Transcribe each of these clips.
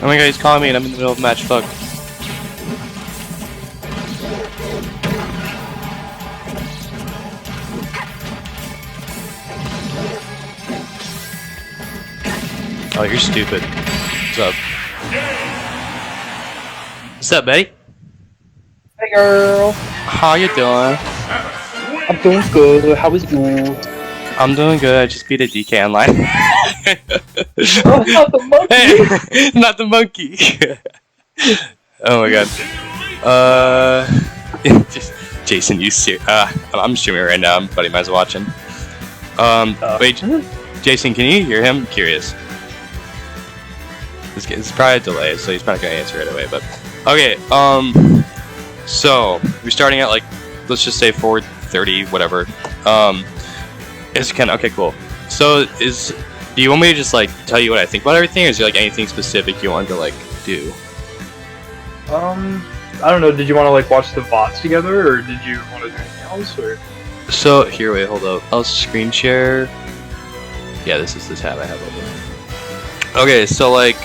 Oh my god, he's calling me and I'm in the middle of a match. Fuck. Oh, you're stupid. What's up? What's up, Betty? Hey girl. How you doing? I'm doing good. How is you? I'm doing good. I just beat a DK online. Oh, not the monkey. Hey, not the monkey. Oh my god. Jason, you see? I'm streaming right now. Buddy, mine's watching. Wait, Jason, can you hear him? I'm curious. It's probably a delay, so he's probably gonna answer right away. But okay. So we're starting at like, let's just say 4:30, whatever. It's kind of okay, cool. So do you want me to just like tell you what I think about everything, or is there like anything specific you want to like do? I don't know. Did you want to like watch the VODs together, or did you want to do anything else, or? So here, wait, hold up. I'll screen share. Yeah, this is the tab I have open. Okay, so like,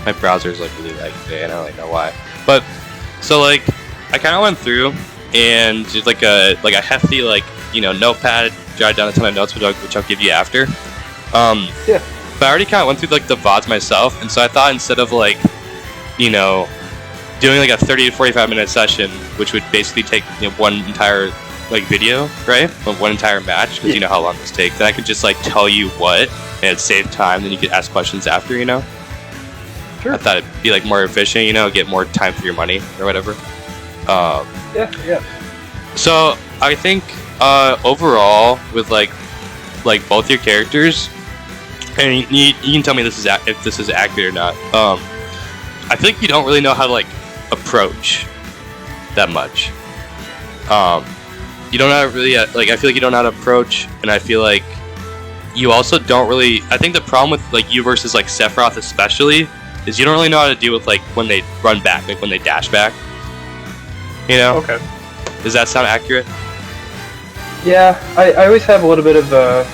my browser is like really laggy today. I don't really know why, but so like, I kind of went through and did like a hefty notepad, jotted down a ton of notes, which I'll give you after. Yeah. But I already kind of went through like the VODs myself, and so I thought instead of like, doing like a 30 to 45 minute session, which would basically take one entire like video, right? One entire match, because you know how long this takes. Then I could just like tell you what, and it'd save time. Then you could ask questions after, Sure. I thought it'd be like more efficient, get more time for your money or whatever. Yeah. So I think overall with like both your characters, and you can tell me if this is accurate or not. I feel like you don't really know how to like approach that much. You don't know how to really like. I feel like you don't know how to approach, and I feel like you also don't really. I think the problem with like you versus like Sephiroth especially is you don't really know how to deal with like when they run back, like when they dash back. Okay. Does that sound accurate? Yeah, I always have a little bit of a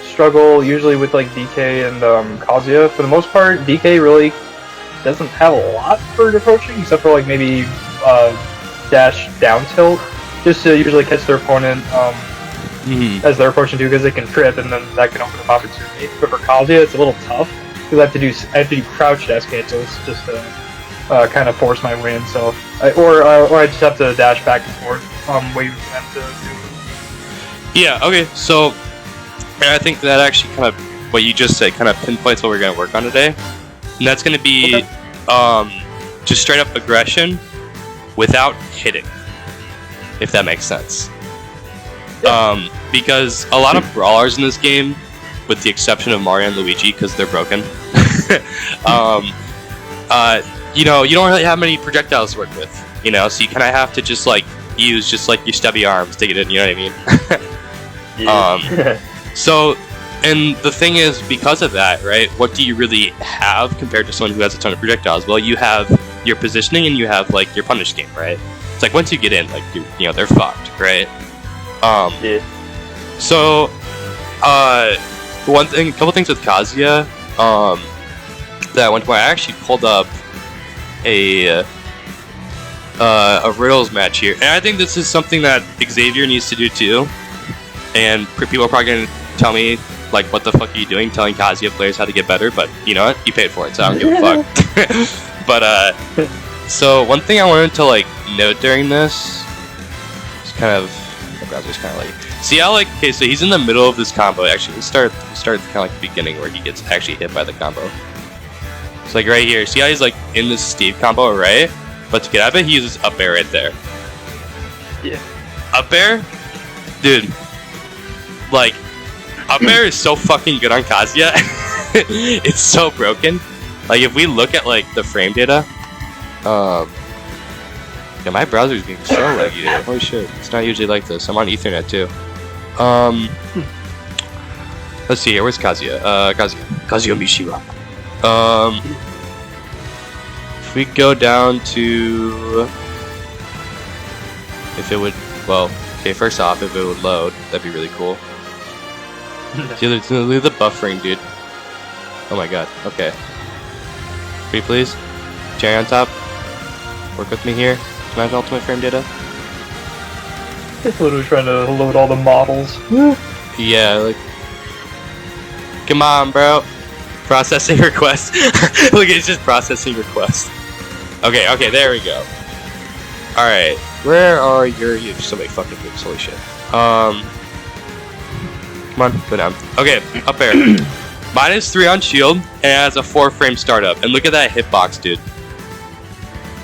struggle, usually with like DK and Kazuya. For the most part, DK really doesn't have a lot for approaching, except for like maybe dash down tilt, just to usually catch their opponent as they're approaching too, because they can trip, and then that can open up opportunity. But for Kazuya, it's a little tough because I have to do crouch dash cancels just to kind of force my win. So or I just have to dash back and forth, waiting for them to do. Yeah. Okay. So, and I think that actually kind of what you just said kind of pinpoints what we're going to work on today, and that's going to be just straight up aggression without hitting, if that makes sense. Yeah. Because a lot of brawlers in this game, with the exception of Mario and Luigi, because they're broken, you don't really have many projectiles to work with, so you kind of have to just like use just like your stubby arms to get it, you know what I mean? Yeah. So, and the thing is, because of that, right, what do you really have compared to someone who has a ton of projectiles? Well, you have your positioning and you have like your punish game, right? It's like once you get in, like they're fucked, right? Yeah. So, a couple things with Kazuya, that one point I actually pulled up a riddles match here, and I think this is something that Xavier needs to do too. And people are probably gonna tell me like, "What the fuck are you doing, telling Kazuya players how to get better?" But you know what? You paid for it, so I don't give a fuck. But so one thing I wanted to like note during this is kind of my browser's kind of like. See how like so he's in the middle of this combo. Actually, let's start kind of like the beginning where he gets actually hit by the combo. It's like right here. See how he's like in this Steve combo, right? But to get out of it, he uses up air right there. Yeah. Up air, dude. Like, up air is so fucking good on Kazuya. It's so broken. Like if we look at like the frame data, yeah, my browser's being so laggy today. Holy shit, it's not usually like this. I'm on Ethernet too. Let's see here. Where's Kazuya? Kazuya Mishima. If we go down to, if it would, well, okay. First off, if it would load, that'd be really cool. See, look at the buffering, dude. Oh my god. Okay. Pretty please. Cherry on top. Work with me here. Smash ultimate frame data. It's literally trying to load all the models. Yeah, like. Come on, bro. Processing request. Look, it's just processing request. Okay, there we go. Alright, where are your... You have so many fucking moves, holy shit. Come on, go down. Okay, up air. -3 on shield, and it has a 4-frame startup. And look at that hitbox, dude.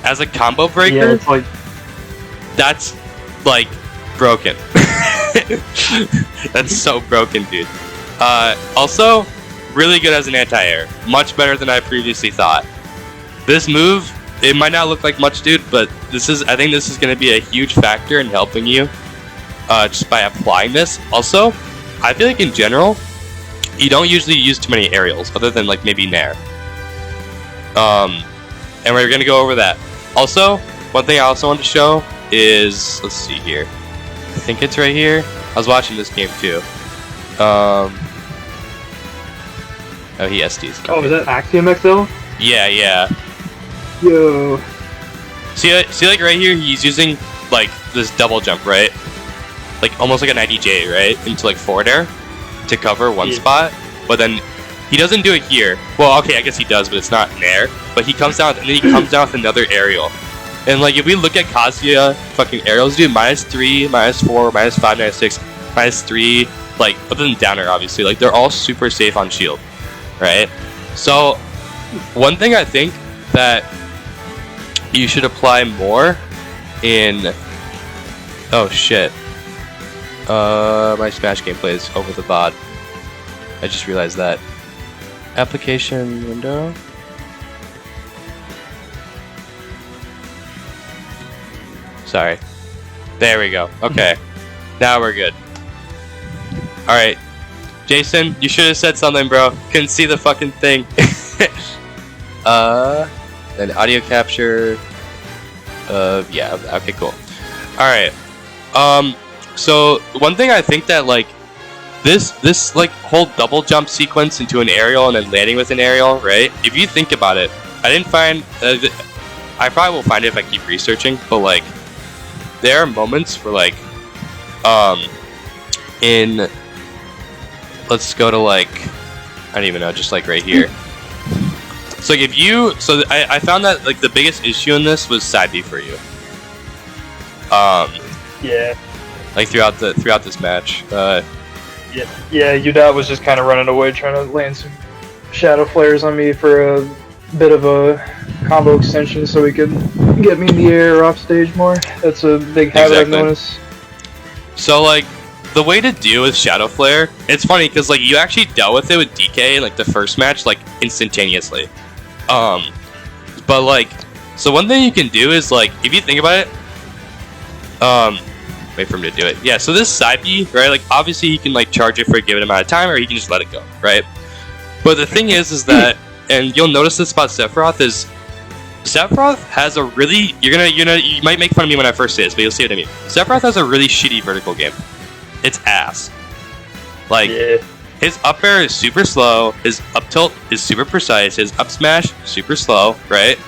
As a combo breaker, Yeah, it's like... that's, like, broken. That's so broken, dude. Also, really good as an anti-air. Much better than I previously thought. This move, it might not look like much, dude, but I think this is going to be a huge factor in helping you just by applying this. Also, I feel like in general, you don't usually use too many aerials, other than like maybe Nair. And we're going to go over that. Also, one thing I also want to show is, let's see here. I think it's right here. I was watching this game too. Oh, he SDs. Oh, is that Axiom XL? Yeah. Yo. See, like right here, he's using like this double jump, right? Like almost like an IDJ, right? Into like forward air to cover one spot, but then he doesn't do it here. Well, okay, I guess he does, but it's not an air. But he comes down, and then he comes down with another aerial. And like if we look at Kazuya fucking aerials, dude, -3, -4, -5, -6, -3, like other than downer, obviously, like they're all super safe on shield, right? So one thing I think that you should apply more in... Oh shit. My Smash gameplay is over the VOD. I just realized that. Application window. Sorry. There we go. Okay. Now we're good. Alright. Jason, you should have said something, bro. Couldn't see the fucking thing. Then audio capture. Yeah. Okay, cool. Alright. So one thing I think that like this like whole double jump sequence into an aerial and then landing with an aerial, right? If you think about it, I didn't find. I probably will find it if I keep researching. But like, there are moments where like, let's go to like, I don't even know, just like right here. So like if you, I found that like the biggest issue in this was side B for you. Yeah. Like throughout this match. Yeah, Udot was just kind of running away, trying to land some shadow flares on me for a bit of a combo extension, so he could get me in the air or off stage more. That's a big habit I've noticed. So like, the way to deal with shadow flare, it's funny because like you actually dealt with it with DK in like the first match like instantaneously. But like, so one thing you can do is like, if you think about it, wait for him to do it. Yeah, so this side B, right, like obviously you can like charge it for a given amount of time or you can just let it go, right? But the thing is that, and you'll notice this about Sephiroth is, Sephiroth has a really, you might make fun of me when I first say this, but you'll see what I mean. Sephiroth has a really shitty vertical game. It's ass. Like, his up air is super slow, his up tilt is super precise, his up smash super slow, right?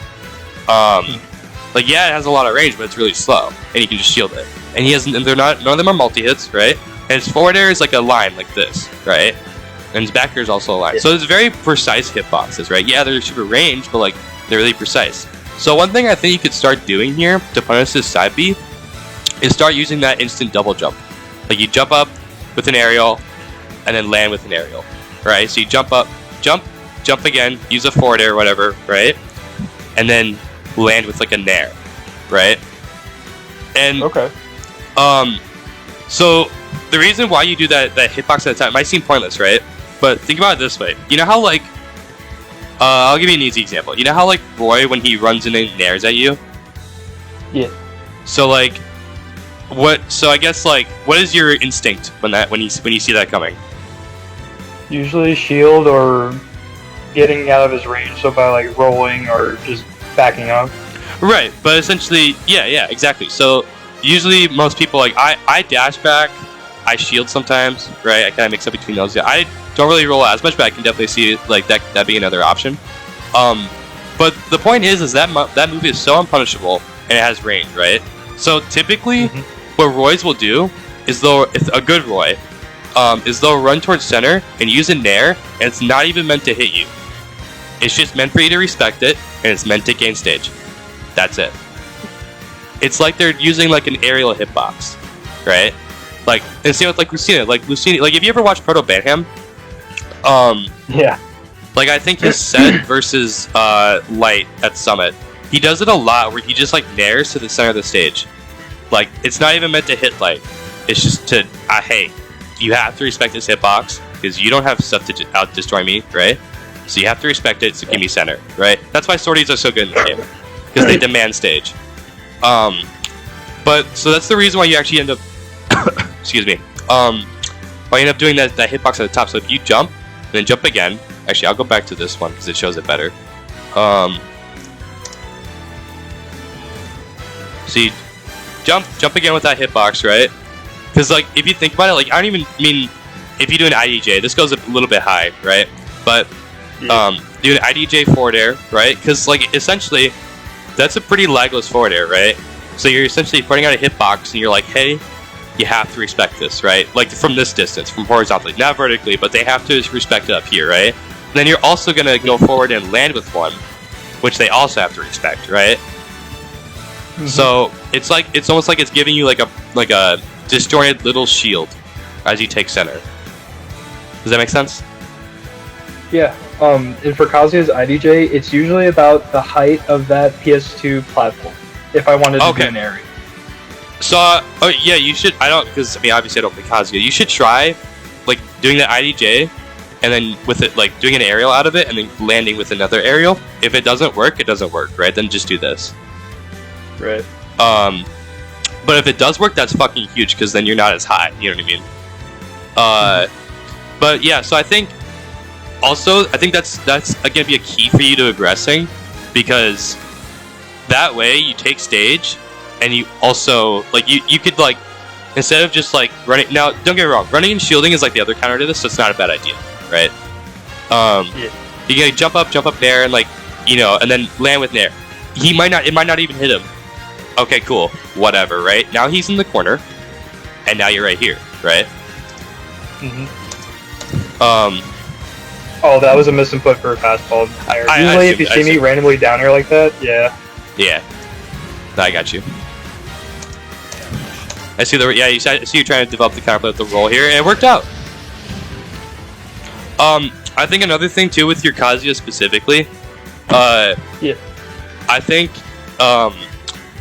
Like yeah, it has a lot of range, but it's really slow, and you can just shield it. And he has, and they're not, none of them are multi hits, right? And his forward air is like a line like this, right? And his back air is also a line. So it's very precise hitboxes, right? Yeah, they're super range, but like they're really precise. So one thing I think you could start doing here to punish this side B is start using that instant double jump. Like you jump up with an aerial, and then land with an aerial, right? So you jump up, jump again, use a forward air or whatever, right? And then land with like a nair, right? And so the reason why you do that hitbox at a time might seem pointless, right? But think about it this way. You know how like I'll give you an easy example. You know how like Roy, when he runs in and nairs at you? Yeah. So like so I guess like what is your instinct when you see that coming? Usually shield or getting out of his range, so by like rolling or just backing up. Right, but essentially, yeah, exactly. So usually most people like I dash back, I shield sometimes, right? I kind of mix up between those. Yeah, I don't really roll as much, but I can definitely see like that being another option. But the point is that that movie is so unpunishable and it has range, right? So typically, what Roys will do is if a good Roy, is they'll run towards center and use a nair, and it's not even meant to hit you. It's just meant for you to respect it, and it's meant to gain stage. That's it. It's like they're using like an aerial hitbox, right? Like, and same with like Lucina. Like have you ever watched Proto Banham? Yeah. Like, I think his set versus Light at Summit, he does it a lot where he just like nairs to the center of the stage. Like, it's not even meant to hit Light. It's just to, hey, you have to respect this hitbox because you don't have stuff to out destroy me, right? So you have to respect it to give me center, right? That's why sorties are so good in the game, because they demand stage. But so that's the reason why you actually end up, excuse me, why you end up doing that hitbox at the top. So if you jump, then jump again. Actually, I'll go back to this one because it shows it better. So you jump again with that hitbox, right? Because like if you think about it, like I don't even mean if you do an IDJ, this goes a little bit high, right? But do an IDJ forward air, right? Because like essentially, that's a pretty lagless forward air, right? So you're essentially putting out a hitbox, and you're like, hey, you have to respect this, right? Like from this distance, from horizontally, not vertically, but they have to respect it up here, right? And then you're also gonna go forward and land with one, which they also have to respect, right? So it's almost like it's giving you like a disjointed little shield as you take center. Does that make sense? Yeah. And for Kazuya's IDJ, it's usually about the height of that PS2 platform. If I wanted to do an area. So, oh yeah, you should. Because I mean, obviously, I don't play Kazuya. You should try like doing the IDJ, and then with it, like doing an aerial out of it, and then landing with another aerial. If it doesn't work, it doesn't work, right? Then just do this. Right. But if it does work, that's fucking huge because then you're not as high. You know what I mean? But yeah, so I think that's gonna be a key for you to aggressing, because that way you take stage, and you also like you could like instead of just like running. Now, don't get me wrong, running and shielding is like the other counter to this, so it's not a bad idea, right? You gotta jump up there, and like and then land with nair. It might not even hit him. Okay, cool, whatever, right? Now he's in the corner, and now you're right here, right? Oh, that was a misinput for a fastball. Usually, if you see me randomly down here like that, yeah. Yeah, I got you. I see I see you trying to develop the counterplay with the roll here, and it worked out. I think another thing too with your Kazuya specifically, I think,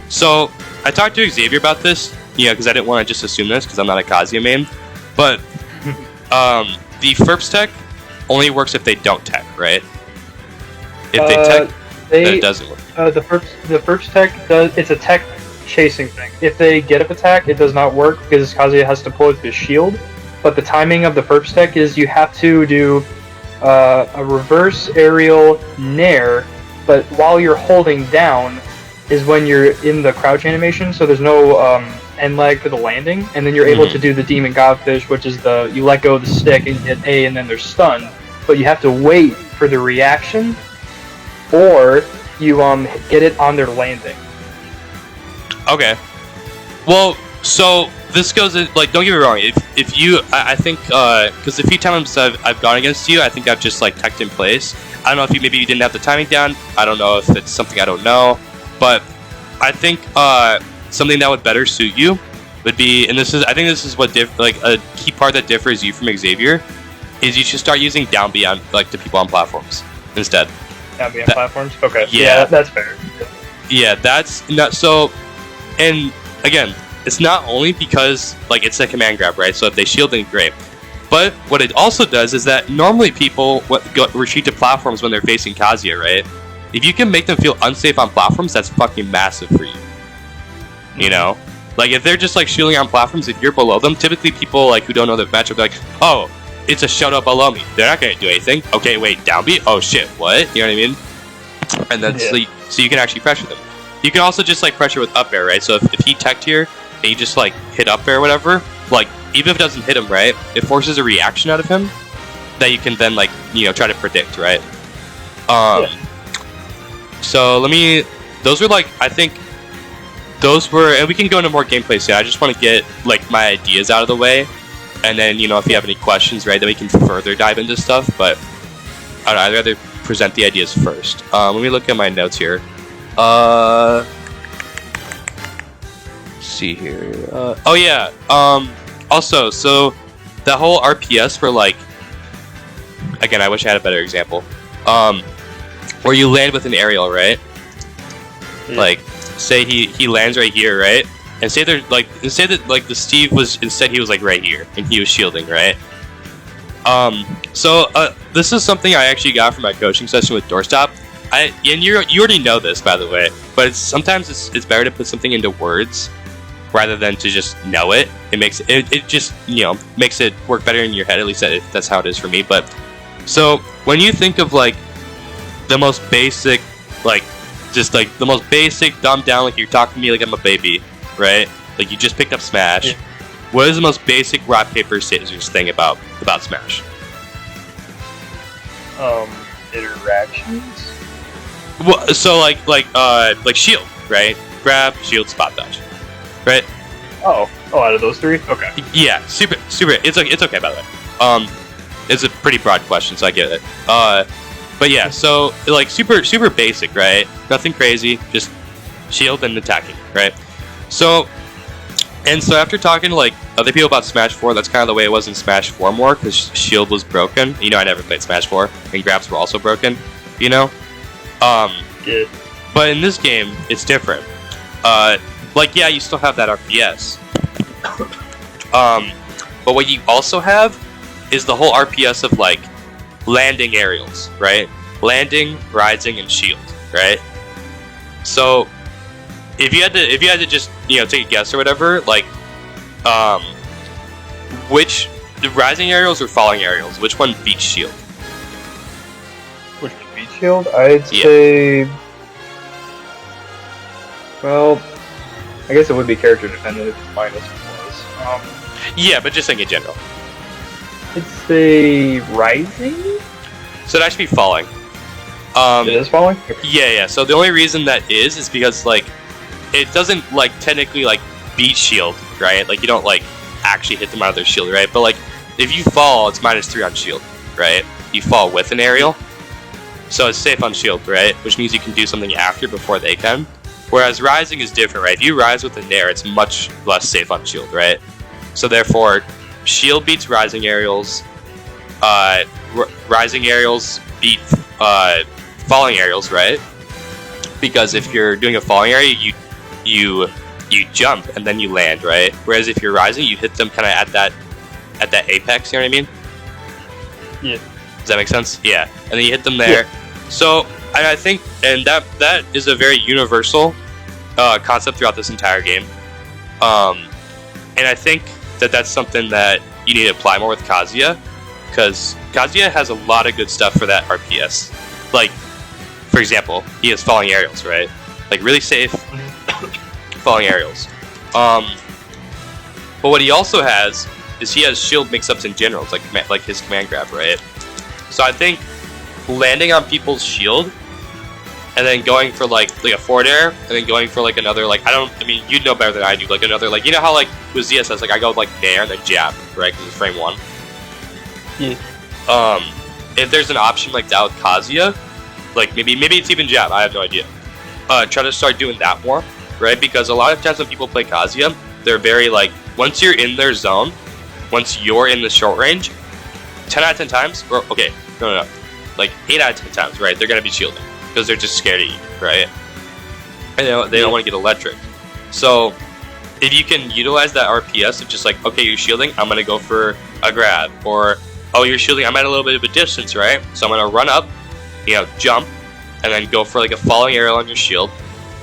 so I talked to Xavier about this, because I didn't want to just assume this because I'm not a Kazuya main, but the Ferps tech only works if they don't tech, right? If they tech, then it doesn't work. The Ferps tech it's a tech chasing thing. If they get up attack, it does not work because Kazuya has to pull with his shield. But the timing of the Ferps tech is you have to do a reverse aerial nair, but while you're holding down is when you're in the crouch animation, so there's no end lag for the landing, and then you're able to do the Demon Godfish, which is you let go of the stick and hit A and then they're stunned, but you have to wait for the reaction, or you get it on their landing. Okay. Well, so this goes in, like, don't get me wrong, if you, I think, because the few times I've gone against you, I think I've just, like, teched in place. I don't know if maybe you didn't have the timing down, I don't know if it's something I don't know, but I think, something that would better suit you would be, and I think this is what a key part that differs you from Xavier, is you should start using down B on, like, the people on platforms instead. Down B on platforms? Okay. Yeah, that's fair. Yeah, that's not so, and again, it's not only because, like, it's a command grab, right? So if they shield, then great. But what it also does is that normally people retreat to platforms when they're facing Kazuya, right? If you can make them feel unsafe on platforms, that's fucking massive for you. Like, if they're just, like, shielding on platforms, if you're below them, typically people, like, who don't know the matchup, they're like, oh, it's a shut up below me. They're not going to do anything. Okay, wait, down B? Oh, shit, what? You know what I mean? And then, so you can actually pressure them. You can also just, like, pressure with up air, right? So if he teched here, and you just, like, hit up air or whatever, like, even if it doesn't hit him, right, it forces a reaction out of him that you can then, like, try to predict, right? So those were like, I think those were, and we can go into more gameplay soon. I just want to get like my ideas out of the way, and then if you have any questions, right, then we can further dive into stuff. But I don't know, I'd rather present the ideas first. Let me look at my notes here. Let's see here. Oh yeah. Also, so that whole RPS for like, again, I wish I had a better example. Where you land with an aerial, right? Yeah. Like, say he lands right here, right? And say that the Steve was instead he was like right here and he was shielding, right? So this is something I actually got from my coaching session with Doorstop. And you already know this, by the way, but sometimes it's better to put something into words rather than to just know it. It makes it just makes it work better in your head. At least that's how it is for me. But so when you think of like the most basic, like just like the most basic dumbed down, like you're talking to me like I'm a baby, right? Like you just picked up Smash. Yeah. What is the most basic rock paper scissors thing about Smash? Interactions. Well, so like shield, right? Grab, shield, spot dodge, right? Oh, out of those three, okay. Yeah, super. It's okay, by the way. It's a pretty broad question, so I get it. But yeah, so like super basic, right? Nothing crazy, just shield and attacking, right? So after talking to like other people about Smash 4, that's kind of the way it was in Smash 4 more, because shield was broken. I never played Smash 4, and grabs were also broken. Yeah. But in this game, it's different. Like yeah, you still have that RPS. But what you also have is the whole RPS of like landing aerials, right? Landing, rising, and shield, right? So if you had to just take a guess or whatever, like which the rising aerials or falling aerials, which one beats shield? Which one beats shield? I'd say, well, I guess it would be character dependent if it's minus plus. Yeah, but just saying in general. I'd say rising. So it'd actually be falling. It is falling? Yeah. So the only reason that is because like it doesn't like technically like beat shield, right? Like you don't like actually hit them out of their shield, right? But like if you fall, it's -3 on shield, right? You fall with an aerial, so it's safe on shield, right? Which means you can do something after before they can. Whereas rising is different, right? If you rise with a nair, it's much less safe on shield, right? So therefore, shield beats rising aerials. Rising aerials beat falling aerials, right? Because if you're doing a falling area, you jump and then you land, right? Whereas if you're rising, you hit them kind of at that apex. You know what I mean? Yeah. Does that make sense? Yeah. And then you hit them there. Yeah. So I think, and that is a very universal concept throughout this entire game. And I think that's something that you need to apply more with Kazuya, because Kazuya has a lot of good stuff for that RPS. Like, for example, he has falling aerials, right? Like really safe falling aerials. But what he also has is he has shield mix-ups in general. It's like his command grab, right? So I think landing on people's shield and then going for like a forward air and then going for like another you'd know better than I do, like another, like how like with ZSS, like I go like nair and then jab, right? Because it's frame 1. Yeah. If there's an option like that with Kazuya, like maybe it's even jab, I have no idea. Try to start doing that more, right? Because a lot of times when people play Kazuya, they're very like, once you're in their zone, once you're in the short range, 10 out of 10 times, or okay, no, like 8 out of 10 times, right? They're gonna be shielding because they're just scared of you, right? And they don't want to get electric. So if you can utilize that RPS of just like, okay, you're shielding, I'm gonna go for a grab, or oh, you're shielding, I'm at a little bit of a distance, right? So I'm gonna run up, jump, and then go for like a falling aerial on your shield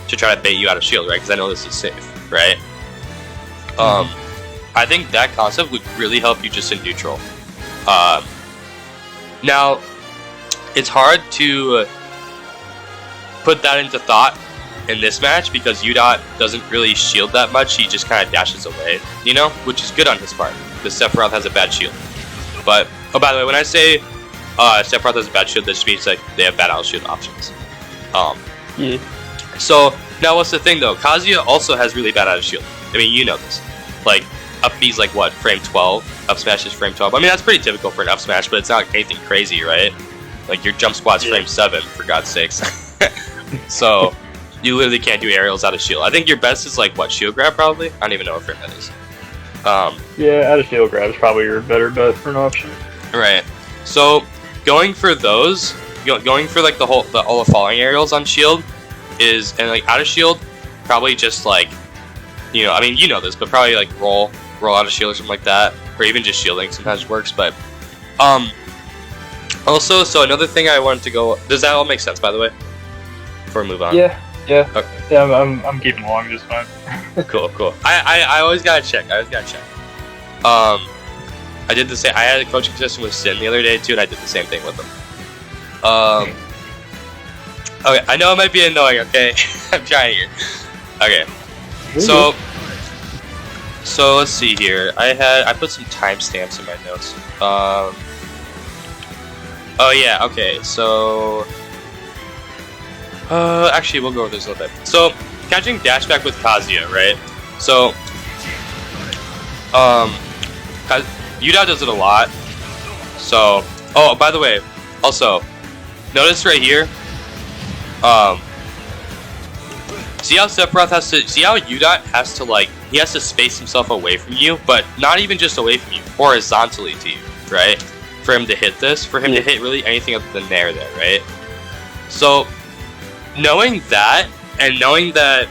to try to bait you out of shield, right? Because I know this is safe, right? I think that concept would really help you just in neutral. Now, it's hard to put that into thought in this match because Udot doesn't really shield that much. He just kind of dashes away, which is good on his part because Sephiroth has a bad shield. But, oh, by the way, when I say Sephiroth has a bad shield, this means like they have bad out shield options. Yeah. So now what's the thing though? Kazuya also has really bad out of shield. I mean, you know this. Like up B's like what, frame 12? Up smash is frame 12. I mean that's pretty typical for an up smash, but it's not anything crazy, right? Like your jump squat's frame 7, for God's sakes. So you literally can't do aerials out of shield. I think your best is like what, shield grab probably? I don't even know what frame that is. Yeah, out of shield grab is probably your better bet for an option. Right. So going for those, going for like all the falling aerials on shield is, and like out of shield, probably just like, you know, I mean you know this, but probably like roll out of shield or something like that, or even just shielding sometimes works. But also, so another thing I wanted to go. Does that all make sense, by the way? Before we move on. Yeah. Okay. Yeah, I'm keeping along just fine. Cool. I always gotta check. I did the same. I had a coaching session with Sin the other day too, and I did the same thing with him. Okay, I know it might be annoying. Okay, I'm trying here. Okay, so let's see here. I put some timestamps in my notes. Oh yeah. Okay, so. Actually, we'll go over this a little bit. So, catching dash back with Kazuya, right? So, Udot does it a lot. So, oh, by the way, also, notice right here, see how Udot has to, like, he has to space himself away from you, but not even just away from you, horizontally to you, right? For him to hit this, for him to hit really anything other than there, right? So, knowing that, and knowing that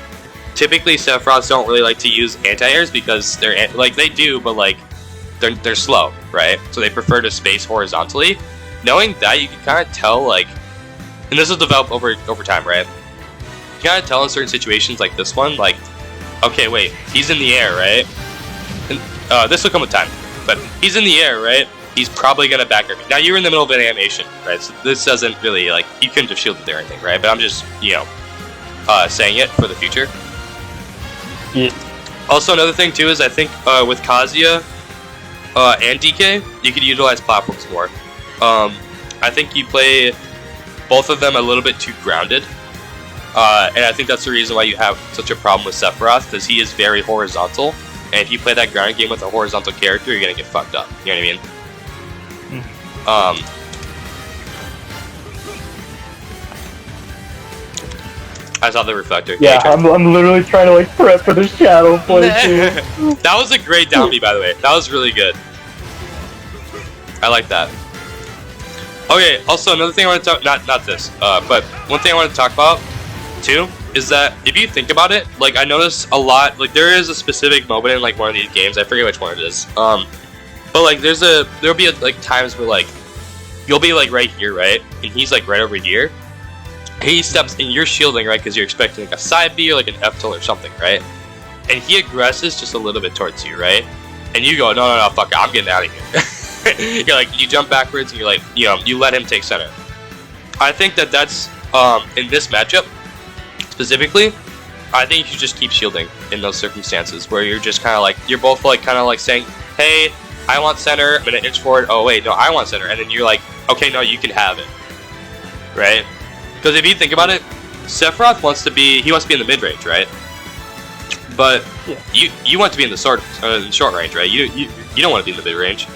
typically Sephiroths don't really like to use anti-airs because they're like they do, but like they're slow, right? So they prefer to space horizontally. Knowing that, you can kind of tell, like, and this will develop over time, right? You kind of tell in certain situations like this one, like, okay, wait, he's in the air, right? And, this will come with time, but he's in the air, right? He's probably gonna back me. Now you're in the middle of an animation, right? So this doesn't really, like, you couldn't have shielded there or anything, right? But I'm just, you know, saying it for the future. Yeah. Also, another thing too is I think with Kazuya and DK, you could utilize platforms more. I think you play both of them a little bit too grounded, and I think that's the reason why you have such a problem with Sephiroth, because he is very horizontal. And if you play that grounded game with a horizontal character, you're gonna get fucked up. You know what I mean? I saw the reflector. Yeah, I'm literally trying to like prep for this shadow play too. That was a great down B, by the way. That was really good. I like that. Okay, also another thing I want to talk, not this, but one thing I want to talk about too is that if you think about it, like I notice a lot, like there is a specific moment in like one of these games, I forget which one it is, but like there'll be like times where like you'll be like right here, right, and he's like right over here. He steps and you're shielding, right, because you're expecting like a side B or like an F tilt or something, right? And he aggresses just a little bit towards you, right? And you go, no, fuck it, I'm getting out of here. You're like, you jump backwards and you're like, you know, you let him take center. I think that's in this matchup specifically, I think you should just keep shielding in those circumstances where you're just kind of like, you're both like kind of like saying, hey, I want center, I'm gonna inch forward. Oh wait, no, I want center, and then you're like, okay, no, you can have it, right? Because if you think about it, Sephiroth wants to be in the mid range, right? But you want to be in the short range, right? You don't want to be in the mid range.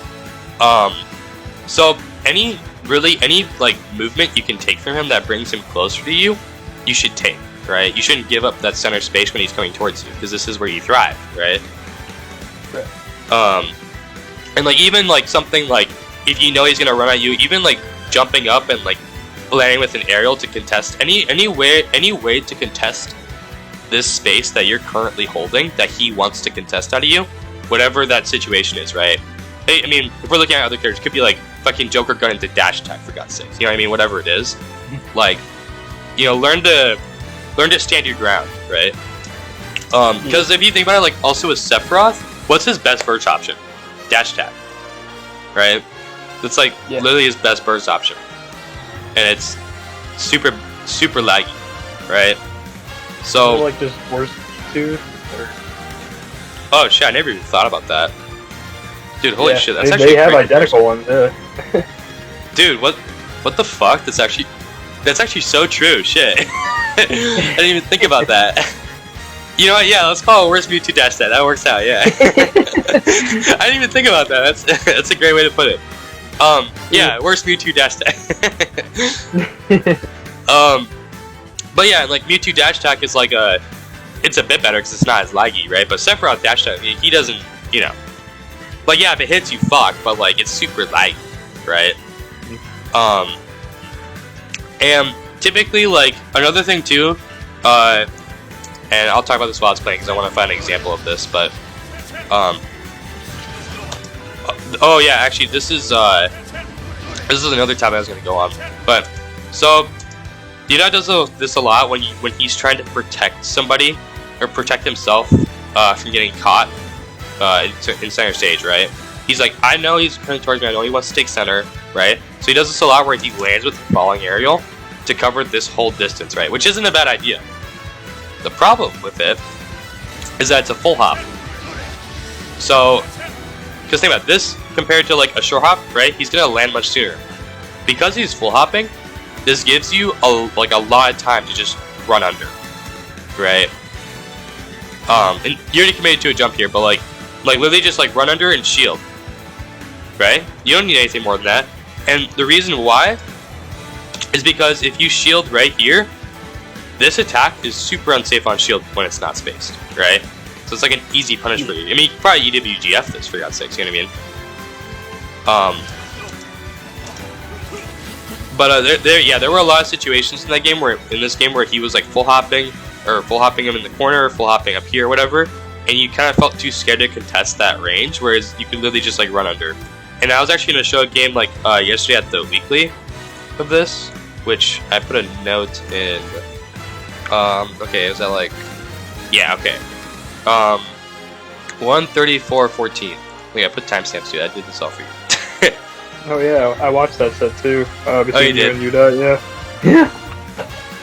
So any like movement you can take from him that brings him closer to you, you should take, right? You shouldn't give up that center space when he's coming towards you, because this is where you thrive, right? And like even like something like if you know he's gonna run at you, even like jumping up and like landing with an aerial to contest any way to contest this space that you're currently holding that he wants to contest out of you, whatever that situation is, right? I mean, if we're looking at other characters, it could be like fucking Joker gun into dash attack, for God's sake. You know what I mean? Whatever it is, like, you know, learn to stand your ground, right? Because if you think about it, like also with Sephiroth, what's his best burst option? Dash attack, right? It's like literally his best burst option. And it's super laggy, right? So like just worst tooth. Oh shit! I never even thought about that, dude. Holy shit! That's they have identical ones. Dude, what the fuck? That's actually so true. Shit. I didn't even think about that. You know what? Yeah, let's call it worst Mewtwo dash that. That works out. Yeah. I didn't even think about that. That's a great way to put it. Yeah, worst Mewtwo dash that. But yeah, like Mewtwo dash attack is like it's a bit better because it's not as laggy, right? But Sephiroth dash attack, he doesn't, you know, like yeah, if it hits you, fuck, but like it's super laggy, right? And typically, like another thing too, and I'll talk about this while it's playing because I want to find an example of this. But oh yeah, actually, this is another time I was going to go on. But so Udot does this a lot when he's trying to protect somebody or protect himself from getting caught in center stage, right? He's like, I know he's coming towards me. I know he wants to take center, right? So he does this a lot where he lands with the falling aerial to cover this whole distance, right? Which isn't a bad idea. The problem with it is that it's a full hop. So, because think about this, compared to like a short hop, right? He's gonna land much sooner. Because he's full hopping, this gives you a lot of time to just run under, right? And you already committed to a jump here, but like literally just like run under and shield, right? You don't need anything more than that. And the reason why is because if you shield right here, this attack is super unsafe on shield when it's not spaced, right? So it's like an easy punish for you. I mean, you could probably EWGF this for God's sakes, you know what I mean? But there were a lot of situations in that game where he was like full hopping him in the corner, or full hopping up here, or whatever, and you kind of felt too scared to contest that range, whereas you can literally just like run under. And I was actually going to show a game like yesterday at the weekly of this, which I put a note in. Okay, is that like, yeah, okay. 1:34:14. Wait, I put timestamps too. I did this all for you. Oh yeah, I watched that set too. Between you and Udot, yeah. Yeah.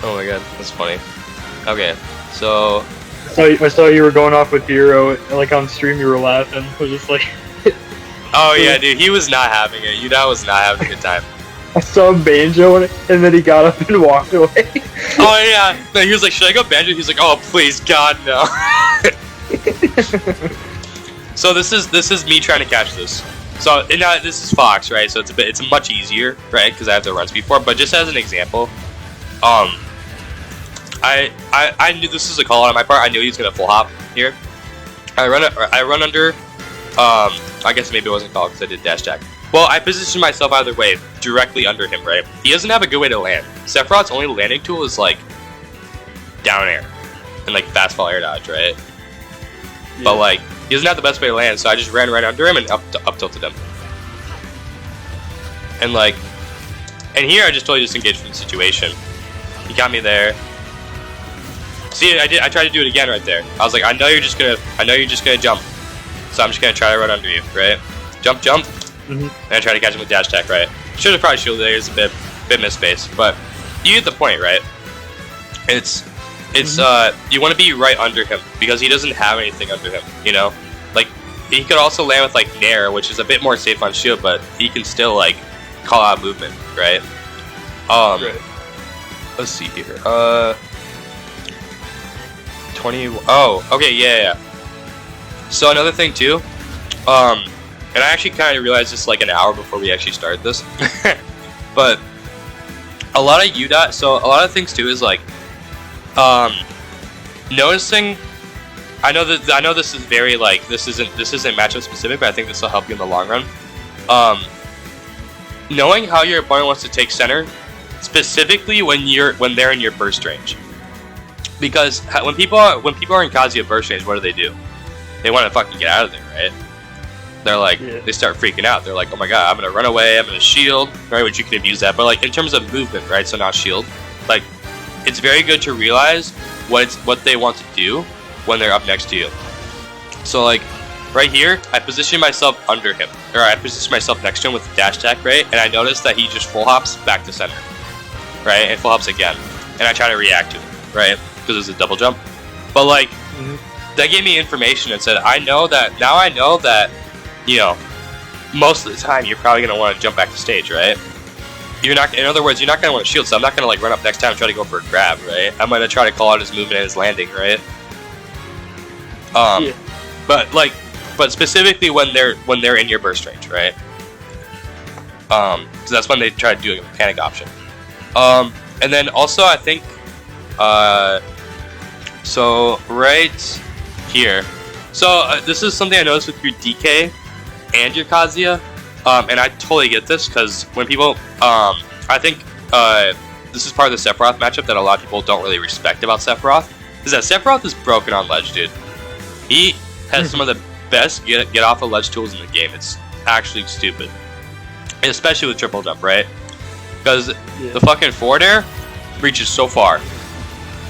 Oh my god, that's funny. Okay, so I saw you were going off with Hero, and like on stream you were laughing. I was just like, oh yeah, dude, he was not having it. Udot was not having a good time. I saw him banjo and then he got up and walked away. Oh yeah, no, he was like, should I go banjo? He's like, oh please, God no. So this is me trying to catch this. So this is Fox, right? So it's much easier, right? Because I have the runs before. But just as an example, I knew this was a call out on my part. I knew he was gonna full hop here. I run under. I guess maybe it wasn't called because I did dash attack. Well, I positioned myself either way, directly under him, right? He doesn't have a good way to land. Sephiroth's only landing tool is like down air and like fast fall air dodge, right? Yeah. But like he doesn't have the best way to land, so I just ran right under him and up tilted him. And like, and here I just totally disengaged from the situation. He got me there. See, I tried to do it again right there. I was like, I know you're just gonna jump, so I'm just gonna try to run under you, right? Jump. And I try to catch him with dash attack, right? Should have probably shielded there. It's a bit misspaced, but you get the point, right? It's you want to be right under him because he doesn't have anything under him, you know. Like he could also land with like Nair, which is a bit more safe on shield, but he can still like call out movement, right? Right. Let's see here. 20. Oh, okay, yeah. So another thing too, and I actually kind of realized this like an hour before we actually started this, but a lot of Udot. So a lot of things too is like, noticing. I know this is very like this isn't matchup specific, but I think this will help you in the long run. Knowing how your opponent wants to take center, specifically when they're in your burst range, because when people are in Kazuya burst range, what do? They want to fucking get out of there, right? They're like, They start freaking out. They're like, oh my god, I'm gonna run away, I'm gonna shield, right? Which you can abuse that, but like in terms of movement, right? So not shield. Like, it's very good to realize what they want to do when they're up next to you. So like, right here, I position myself under him, or I position myself next to him with the dash attack, right? And I notice that he just full hops back to center, right? And full hops again, and I try to react to it, right? Because it's a double jump. But like, that gave me information and said, I know that, you know, most of the time you're probably going to want to jump back to stage, right? you're not. In other words, you're not gonna want to shield. So I'm not gonna like run up next time and try to go for a grab, right? I'm gonna try to call out his movement and his landing, right? Yeah. But specifically when they're in your burst range, right? So that's when they try to do a panic option. And then also I think, so right here. So this is something I noticed with your DK and your Kazuya, and I totally get this because when people, I think this is part of the Sephiroth matchup that a lot of people don't really respect about Sephiroth, is that Sephiroth is broken on ledge, dude. He has some of the best get off of ledge tools in the game. It's actually stupid, and especially with triple jump, right? Because the fucking forward air reaches so far.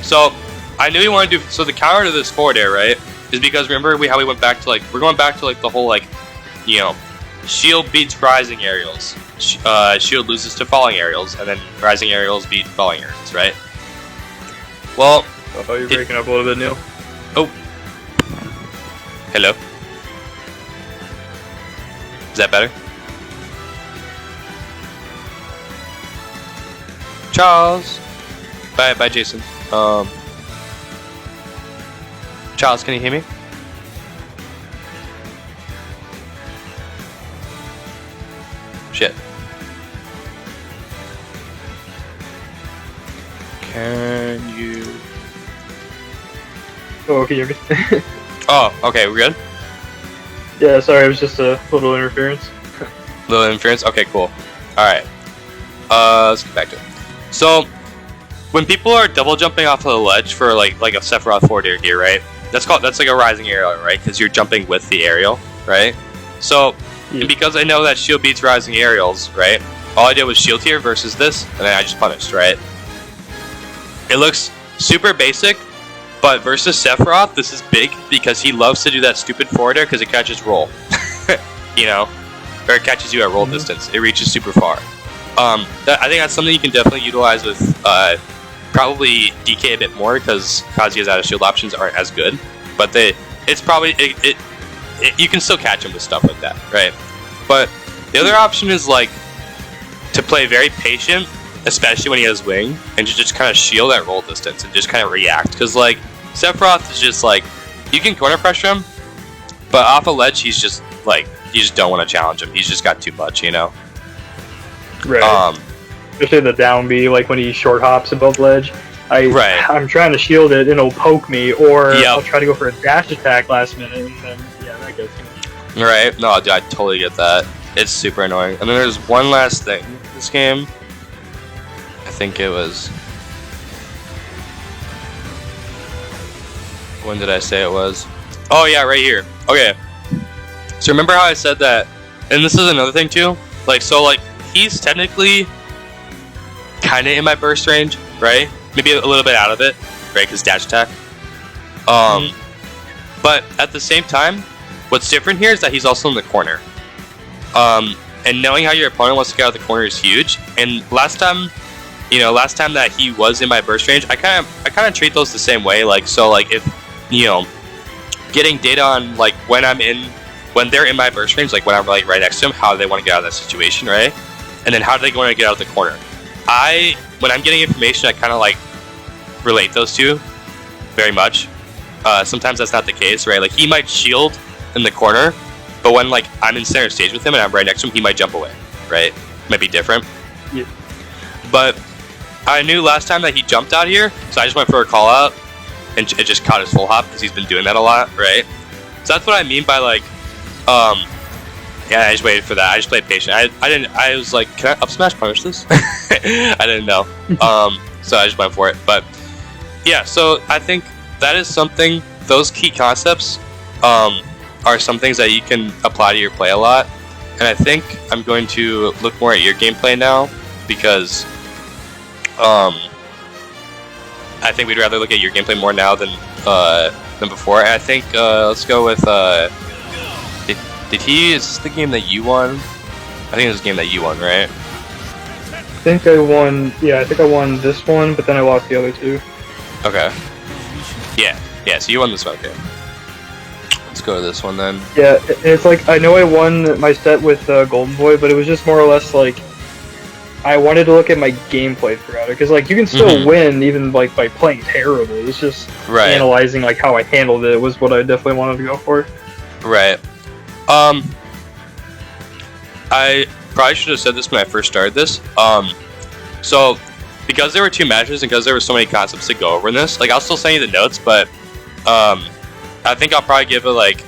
So I knew you wanted to do. So the counter to this forward air, right, is because remember how we went back to like we're going back to like the whole like, you know, shield beats rising aerials, shield loses to falling aerials, and then rising aerials beat falling aerials, right? Well, oh, you're breaking up a little bit, Neil. Oh, hello. Is that better? Charles. Bye, Jason. Charles, can you hear me? Shit. Can you? Oh, can you hear me? Oh, okay, we're good? Yeah, sorry, it was just a little interference. Little interference? Okay, cool. Alright. Let's get back to it. So, when people are double jumping off of the ledge for like a Sephiroth forward air here, right? That's like a rising aerial, right? Because you're jumping with the aerial, right? So, and because I know that shield beats rising aerials, right? All I did was shield here versus this, and then I just punished, right? It looks super basic, but versus Sephiroth, this is big because he loves to do that stupid forward air because it catches roll, you know, or it catches you at roll distance. It reaches super far. I think that's something you can definitely utilize with probably DK a bit more because Kazuya's out of shield options aren't as good, but it's probably you can still catch him with stuff like that, right? But the other option is like to play very patient, especially when he has wing, and to just kind of shield at roll distance and just kind of react. Because like Sephiroth is just like you can corner pressure him, but off a ledge he's just like you just don't want to challenge him. He's just got too much, you know. Right. Especially the down B, like when he short hops above ledge. I'm trying to shield it and it'll poke me, or I'll try to go for a dash attack last minute, and then that gets me. Right. No, dude, I totally get that. It's super annoying. And then there's one last thing. This game, I think it was. When did I say it was? Oh yeah, right here. Okay. So remember how I said that? And this is another thing too. Like he's technically kind of in my burst range, right? Maybe a little bit out of it, right? Because dash attack. But at the same time, what's different here is that he's also in the corner. And knowing how your opponent wants to get out of the corner is huge. And last time that he was in my burst range, I kind of treat those the same way. Like if getting data on like when they're in my burst range, like when I'm like right next to him, how they want to get out of that situation, right? And then how do they want to get out of the corner? When I'm getting information, I kind of like relate those two very much. Sometimes that's not the case, right? Like he might shield in the corner, but when like I'm in center stage with him and I'm right next to him, he might jump away, right? Might be different. Yeah. But I knew last time that he jumped out here, so I just went for a call out, and it just caught his full hop because he's been doing that a lot, right? So that's what I mean by like, yeah, I just waited for that. I just played patient. I was like, can I up smash punish this? I didn't know. So I just went for it. But yeah, so I think that is something. Those key concepts are some things that you can apply to your play a lot. And I think I'm going to look more at your gameplay now because I think we'd rather look at your gameplay more now than before. And I think let's go with. Is this the game that you won? I think it was the game that you won, right? I think I won. Yeah, I think I won this one, but then I lost the other two. Okay. Yeah. So you won this one, okay. Let's go to this one then. Yeah, it's like I know I won my set with Golden Boy, but it was just more or less like I wanted to look at my gameplay throughout it, because, like, you can still win even, like, by playing terribly. It's just analyzing, like, how I handled it was what I definitely wanted to go for. Right. I probably should have said this when I first started this. So, because there were 2 matches and because there were so many concepts to go over in this, like, I'll still send you the notes, but I think I'll probably give it, like,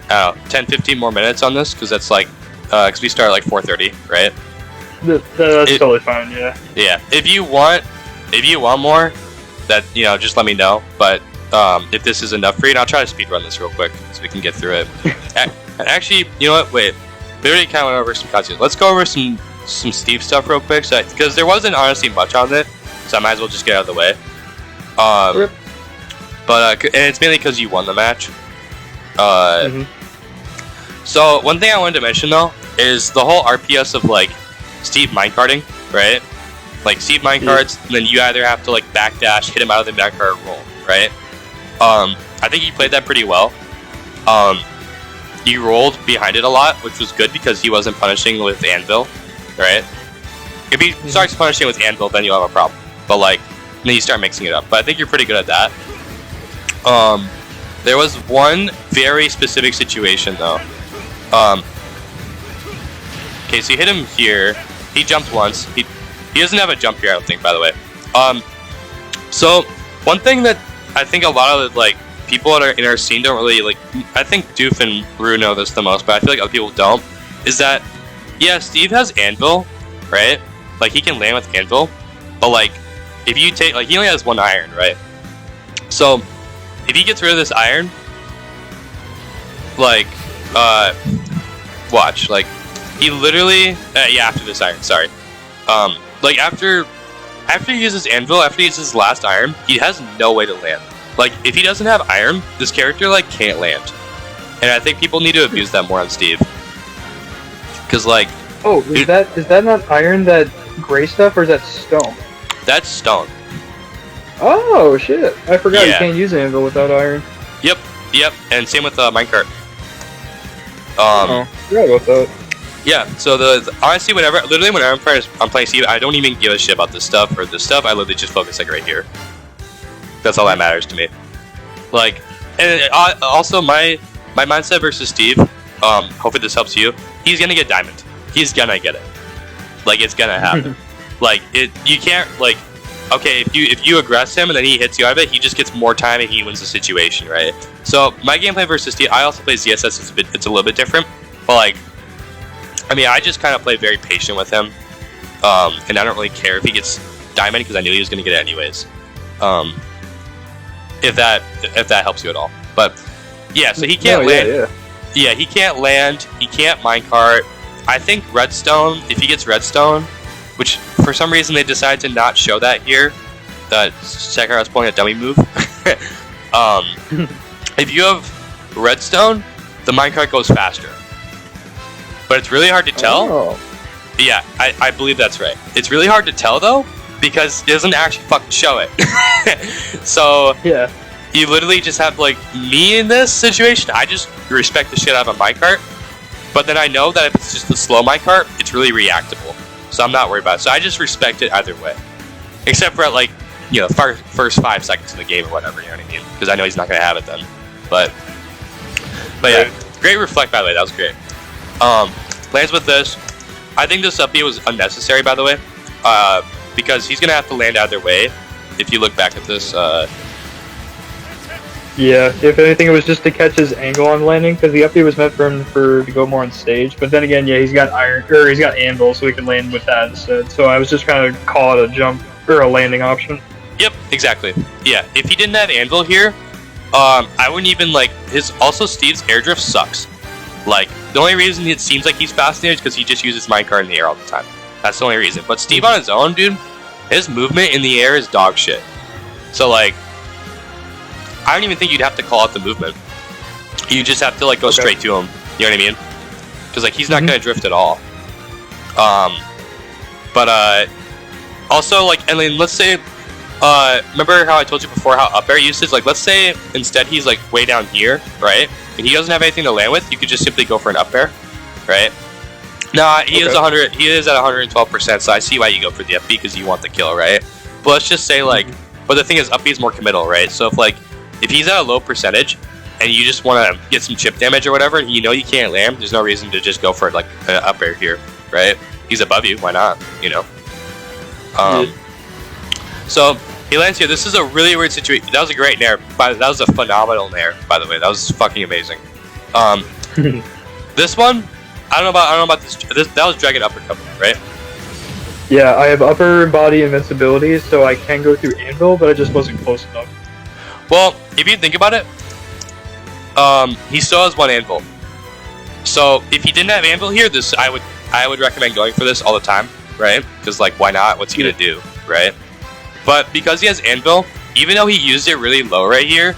I don't know, 10, 15 more minutes on this, because that's, like, because we start at, like, 4:30, right? That's totally fine, yeah. Yeah. If you want more, that, you know, just let me know, but if this is enough for you, and I'll try to speedrun this real quick, so we can get through it. Actually, you know what, wait. We already kind of went over some Kazuya. Let's go over some Steve stuff real quick, because there wasn't honestly much on it, so I might as well just get out of the way. But and it's mainly because you won the match. So one thing I wanted to mention though is the whole RPS of like Steve minecarting, right? Like Steve minecarts, and then you either have to like backdash, hit him out of the minecart, roll, right? I think he played that pretty well. You rolled behind it a lot, which was good because he wasn't punishing with Anvil, right? If he starts punishing with Anvil, then you'll have a problem. But like, then you start mixing it up. But I think you're pretty good at that. There was one very specific situation though. Okay, so you hit him here. He jumped once. He doesn't have a jump here, I don't think, by the way. So one thing that I think a lot of like people that are in our scene don't really like. I think Doof and Rue know this the most, but I feel like other people don't. Is that yeah, Steve has Anvil, right? Like he can land with Anvil, but like if you take like he only has 1 iron, right? So if he gets rid of this iron, like watch, like he literally yeah, after this iron, sorry. Like after he uses Anvil, after he uses his last iron, he has no way to land. Like if he doesn't have iron, this character like can't land. And I think people need to abuse that more on Steve. Cause like is that not iron, that gray stuff, or is that stone? That's stone. Oh shit! I forgot you can't use Anvil without iron. Yep, and same with minecart. I forgot about that. Yeah, so honestly, whenever I'm playing Steve, I don't even give a shit about this stuff or this stuff. I literally just focus like right here. That's all that matters to me. Like, and also my mindset versus Steve. Hopefully this helps you. He's gonna get diamond. He's gonna get it. Like it's gonna happen. Like you can't like. Okay, if you aggress him and then he hits you out of it, he just gets more time and he wins the situation, right? So my gameplay versus Steve, I also play ZSS. It's a little bit different, but like, I mean, I just kind of play very patient with him, and I don't really care if he gets diamond because I knew he was going to get it anyways. If that helps you at all, but yeah, so he can't land. Yeah, he can't land. He can't minecart. I think redstone. If he gets redstone, which for some reason they decided to not show that here. Sekiro was pulling a dummy move. If you have redstone, the minecart goes faster. But it's really hard to tell. Oh. Yeah, I believe that's right. It's really hard to tell though, because it doesn't actually fucking show it. So yeah, you literally just have like me in this situation. I just respect the shit out of a minecart. But then I know that if it's just the slow minecart, it's really reactable. So I'm not worried about it. So I just respect it either way. Except for like, you know, first 5 seconds of the game or whatever, you know what I mean? Because I know he's not going to have it then. But yeah, great reflect, by the way. That was great. Lands with this. I think this up B was unnecessary, by the way. Because he's going to have to land either way. If you look back at this. Yeah, if anything, it was just to catch his angle on landing, because the up B was meant for him to go more on stage. But then again, yeah, he's got he's got Anvil, so he can land with that instead. So I was just trying to call it a jump or a landing option. Yep, exactly. Yeah, if he didn't have Anvil here, I wouldn't even like Also, Steve's air drift sucks. Like the only reason it seems like he's fascinated is because he just uses minecart in the air all the time. That's the only reason. But Steve on his own, dude, his movement in the air is dog shit. So like, I don't even think you'd have to call out the movement. You just have to like go straight to him. You know what I mean? Because like he's not gonna drift at all. But also like, and then let's say, remember how I told you before how up air usage? Like let's say instead he's like way down here, right? And he doesn't have anything to land with. You could just simply go for an up air, right? Nah, he is Okay. 100. He is at 112%. So I see why you go for the FB because you want the kill, right? But let's just say like, but the thing is, up B is more committal, right? So if he's at a low percentage and you just want to get some chip damage or whatever, and you know you can't land, there's no reason to just go for like an up air here, right? He's above you, why not? You know. So he lands here. This is a really weird situation. That was a great nair. That was a phenomenal nair, by the way. That was fucking amazing. This one, I don't know about this. That was Dragon Uppercut, right? Yeah, I have upper body invincibility, so I can go through Anvil, but I just wasn't close enough. Well, if you think about it, he still has one Anvil. So if he didn't have Anvil here, I would recommend going for this all the time, right? Because like, why not? What's he gonna do, right? But because he has Anvil, even though he used it really low right here,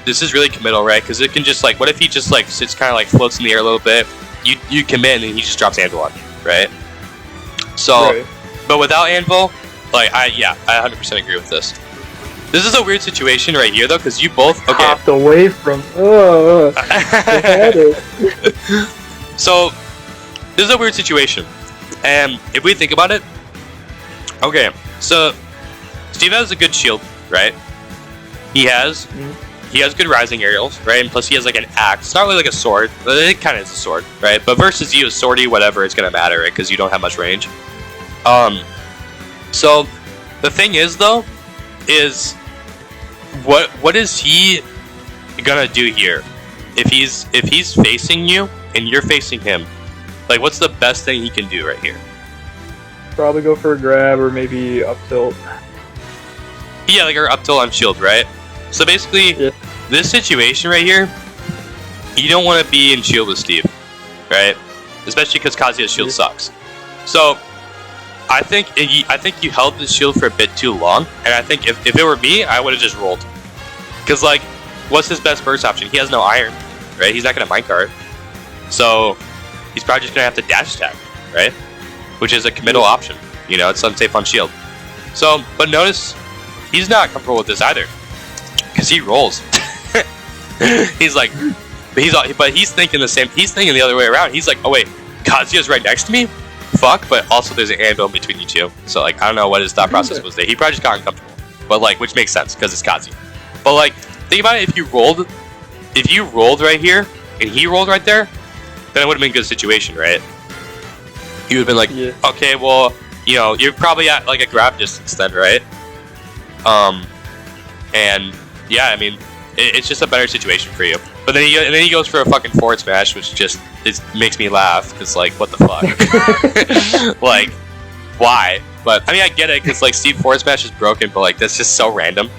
this is really committal, right? Because it can just like, what if he just like sits kind of like floats in the air a little bit, you commit and he just drops Anvil on you, right? So, Right. but without Anvil, like I 100% agree with this. This is a weird situation right here though, because you both Hopped away from. I had it. So this is a weird situation, and if we think about it, okay, so Steve has a good shield, right? He has good rising aerials, right? And plus he has like an axe. It's not really like a sword, but it kind of is a sword, right? But versus you, a swordy, whatever, it's gonna matter, right? Because you don't have much range. So the thing is though, is what is he gonna do here? If he's facing you and you're facing him, like what's the best thing he can do right here? Probably go for a grab or maybe up tilt. Yeah, like our up tilt on shield, right? So basically, this situation right here, you don't want to be in shield with Steve, right? Especially because Kazuya's shield sucks. So I think you held the shield for a bit too long, and I think if it were me, I would have just rolled. Because like, what's his best burst option? He has no iron, right? He's not gonna minecart, so he's probably just gonna have to dash attack, right? Which is a committal option. You know, it's unsafe on shield. So, but notice he's not comfortable with this either, because he rolls. He's like, but he's thinking the same. He's thinking the other way around. He's like, oh wait, Kazuya's right next to me. Fuck, but also there's an anvil in between you two. So like, I don't know what his thought process was there. He probably just got uncomfortable. But like, which makes sense because it's Kazuya. But like, think about it. If you rolled right here and he rolled right there, then it would have been a good situation, right? You would have been like, okay, well, you know, you're probably at like a grab distance then, right? And yeah, I mean, it's just a better situation for you. But then he goes for a fucking forward smash, which just makes me laugh because like, what the fuck? Like, why? But I mean, I get it because like Steve forward smash is broken, but like that's just so random.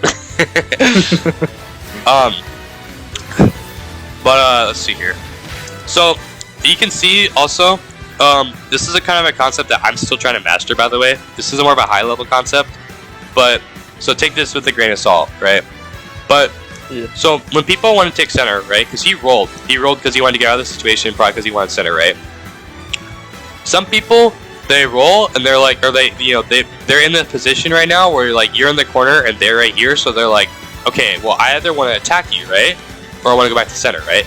But let's see here. So you can see also, this is a kind of a concept that I'm still trying to master. By the way, this is more of a high level concept, but so take this with a grain of salt, right? But so when people want to take center, right? Because he rolled because he wanted to get out of the situation, probably because he wanted center, right? Some people, they roll and they're like, or they, you know, they're in the position right now where like you're in the corner and they're right here, so they're like, okay, well I either want to attack you, right, or I want to go back to center, right?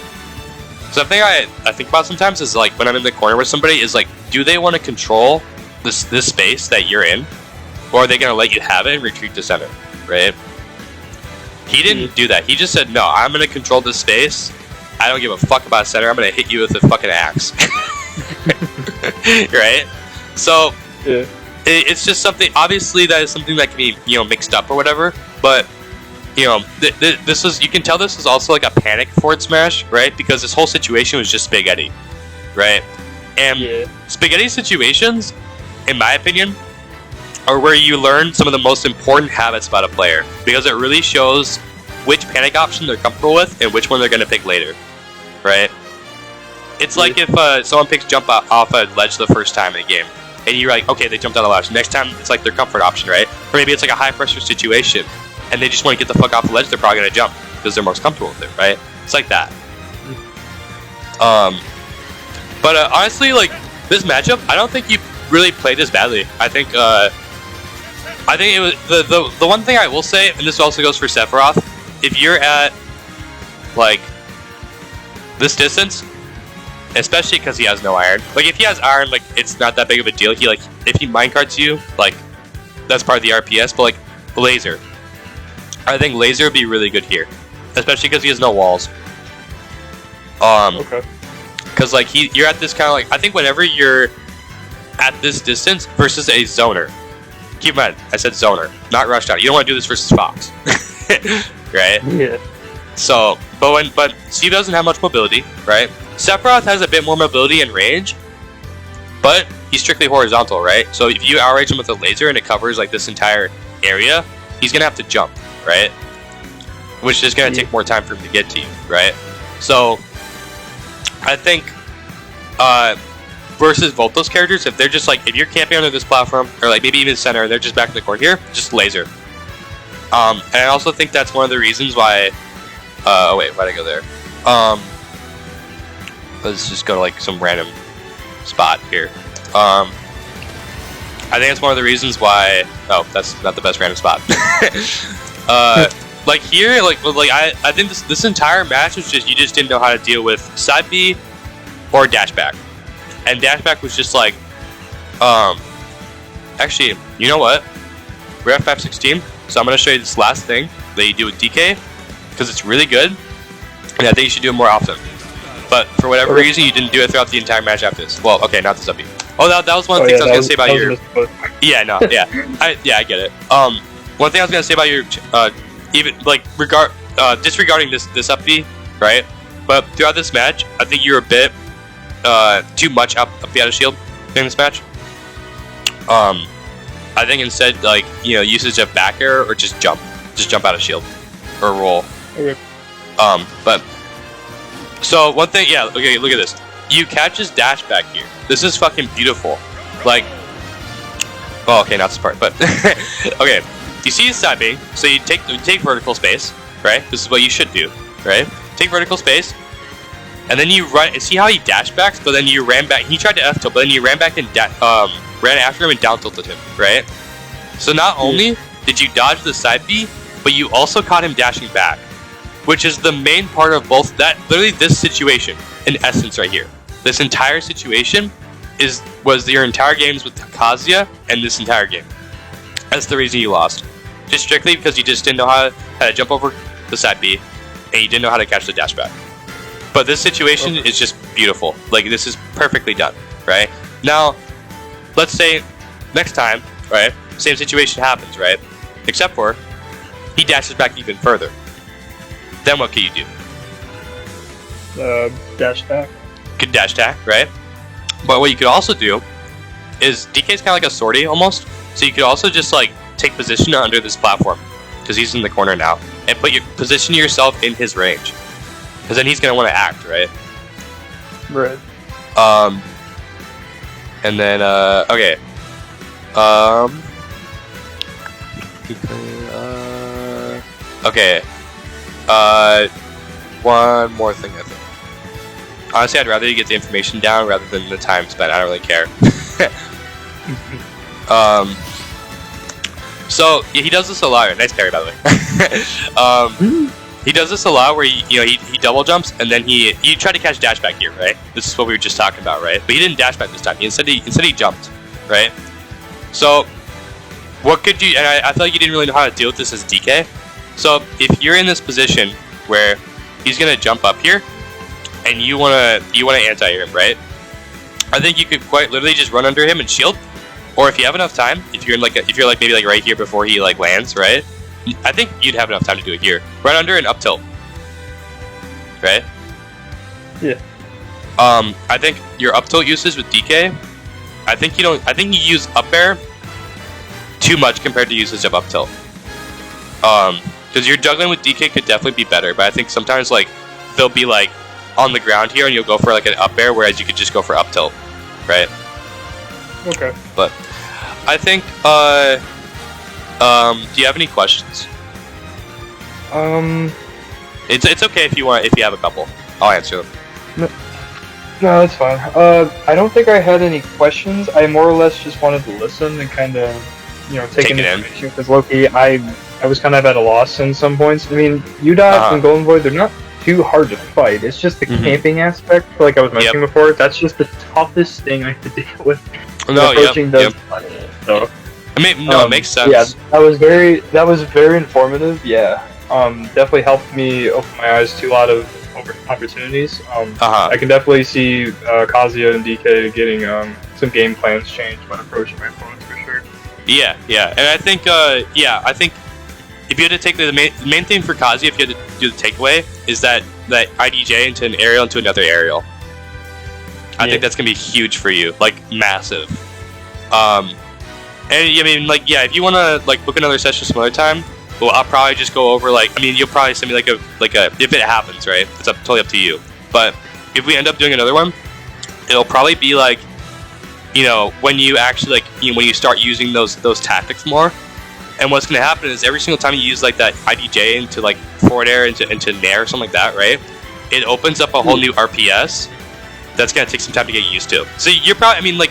Something I think about sometimes is like when I'm in the corner with somebody is like, do they want to control this space that you're in, or are they gonna let you have it and retreat to center, right? He didn't do that. He just said, no, I'm gonna control this space. I don't give a fuck about center. I'm gonna hit you with a fucking axe, right? So it's just something. Obviously, that is something that can be, you know, mixed up or whatever. But you know, this is, you can tell this is also like a panic forward smash, right? Because this whole situation was just spaghetti, right? And spaghetti situations, in my opinion, are where you learn some of the most important habits about a player, because it really shows which panic option they're comfortable with and which one they're going to pick later, right? It's like if someone picks jump off a ledge the first time in a game, and you're like, okay, they jumped on the ledge. Next time, it's like their comfort option, right? Or maybe it's like a high pressure situation, and they just want to get the fuck off the ledge. They're probably going to jump because they're most comfortable with it, right? It's like that. But honestly, like this matchup, I don't think you really played as badly. I think it was the one thing I will say, and this also goes for Sephiroth, if you're at like this distance, especially because he has no iron. Like if he has iron, like it's not that big of a deal. He like if he minecarts you, like that's part of the RPS. But like laser, I think laser would be really good here, especially because he has no walls. Okay. Because like you're at this kind of like I think whenever you're at this distance versus a zoner. Keep in mind, I said zoner, not rush down. You don't want to do this versus Fox, right? Yeah. So, but Steve doesn't have much mobility, right? Sephiroth has a bit more mobility and range, but he's strictly horizontal, right? So if you outrage him with a laser and it covers like this entire area, he's gonna have to jump, right? Which is gonna take more time for him to get to you, right? So I think versus both those characters, if they're just like if you're camping under this platform or like maybe even center and they're just back in the corner here, just laser. And I also think that's one of the reasons why. Oh wait, why'd I go there? Let's just go to like some random spot here. I think that's one of the reasons why. Oh, that's not the best random spot. Like here, like I think this entire match was just you just didn't know how to deal with side B or dash back, and dash back was just like, actually, you know what? We're at 516, so I'm gonna show you this last thing that you do with DK because it's really good, and I think you should do it more often. But for whatever reason, you didn't do it throughout the entire match after this. Well, okay, not this up. Oh, that was one of the things I was gonna say about your. Yeah, no, yeah, I get it. One thing I was gonna say about your, even like disregarding this up B, right? But throughout this match, I think you're a bit too much up the out of shield in this match. I think instead, like usage of back air or just jump out of shield or roll. Okay. But so one thing, yeah. Okay, look at this. You catch his dash back here. This is fucking beautiful. Like, oh, okay, not this part, but okay. You see his side B, so you take vertical space, right? This is what you should do, right? Take vertical space, and then you run. See how he dash backs, but then you ran back. He tried to F tilt, but then you ran back and ran after him and down tilted him, right? So not only did you dodge the side B, but you also caught him dashing back, which is the main part of both that. Literally, this situation, in essence, right here. This entire situation was your entire games with Kazuya and this entire game. That's the reason you lost. Just strictly because you just didn't know how to jump over the side B, and you didn't know how to catch the dash back. But this situation is just beautiful. Like, this is perfectly done, right? Now, let's say next time, right, same situation happens, right? Except for, he dashes back even further. Then what can you do? Dash attack. Could dash attack, right? But what you could also do is DK's kind of like a sortie almost. So you could also just like take position under this platform because he's in the corner now, and position yourself in his range because then he's gonna want to act, right? Right. And then okay. Okay. One more thing, I think. Honestly, I'd rather you get the information down rather than the time spent. I don't really care. So yeah, he does this a lot. Nice parry, by the way. He does this a lot where he double jumps and then you try to catch dash back here, right? This is what we were just talking about, right? But he didn't dash back this time. Instead he jumped, right? So what could you? And I feel like you didn't really know how to deal with this as DK. So if you're in this position where he's gonna jump up here and you wanna anti-air him, right? I think you could quite literally just run under him and shield. Or if you have enough time, if you're maybe like right here before he like lands, right? I think you'd have enough time to do it here. Run under and up tilt, right? Yeah. I think your up tilt uses with DK. I think you use up air too much compared to usage of up tilt. Because your juggling with DK could definitely be better, but I think sometimes like they'll be like on the ground here and you'll go for like an up air, whereas you could just go for up tilt, right? Okay. But I think, do you have any questions? It's okay if you have a couple. I'll answer them. No, that's fine. I don't think I had any questions. I more or less just wanted to listen and kind of, take in information. Because Loki, I was kind of at a loss in some points. I mean, Udot and Golden Void, they're not too hard to fight. It's just the Mhm. camping aspect, like I was mentioning before. That's just the toughest thing I have to deal with. No, Approaching those. So, I mean, no, it makes sense. Yeah, that was very informative. Yeah, definitely helped me open my eyes to a lot of opportunities. I can definitely see Kazuya and DK getting some game plans changed when approaching my opponents for sure. Yeah, and I think, I think if you had to take the main thing for Kazuya, if you had to do the takeaway, is that IDJ into an aerial into another aerial. I think that's gonna be huge for you, like massive. And I mean, like, yeah, if you wanna like book another session some other time, well, I'll probably just go over like, I mean, you'll probably send me like a if it happens, right? It's totally up to you. But if we end up doing another one, it'll probably be like, you know, when you actually like, you know, when you start using those tactics more. And what's gonna happen is every single time you use like that IDJ into like forward air into nair or something like that, right? It opens up a whole new RPS that's gonna take some time to get used to. So you're probably, I mean, like,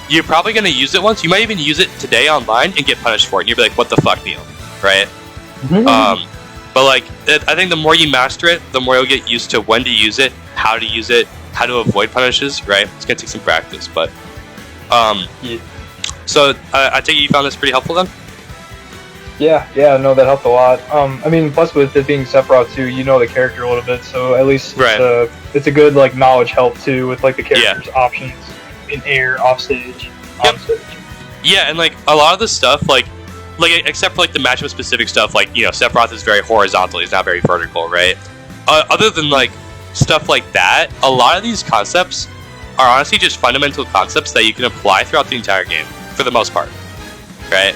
you're probably gonna use it once. You might even use it today online and get punished for it. And you'll be like, what the fuck, Neil? Right? But like, I think the more you master it, the more you'll get used to when to use it, how to avoid punishes. Right? It's gonna take some practice, but So I take it you found this pretty helpful then. Yeah, no, that helped a lot. I mean, plus with it being Sephiroth too, you know the character a little bit, so at least it's a good like knowledge help too with like the character's options in air, off stage, on stage. Yeah, and like a lot of the stuff, like except for like the matchup specific stuff, like, you know, Sephiroth is very horizontal; he's not very vertical, right? Other than like stuff like that, a lot of these concepts are honestly just fundamental concepts that you can apply throughout the entire game for the most part, right?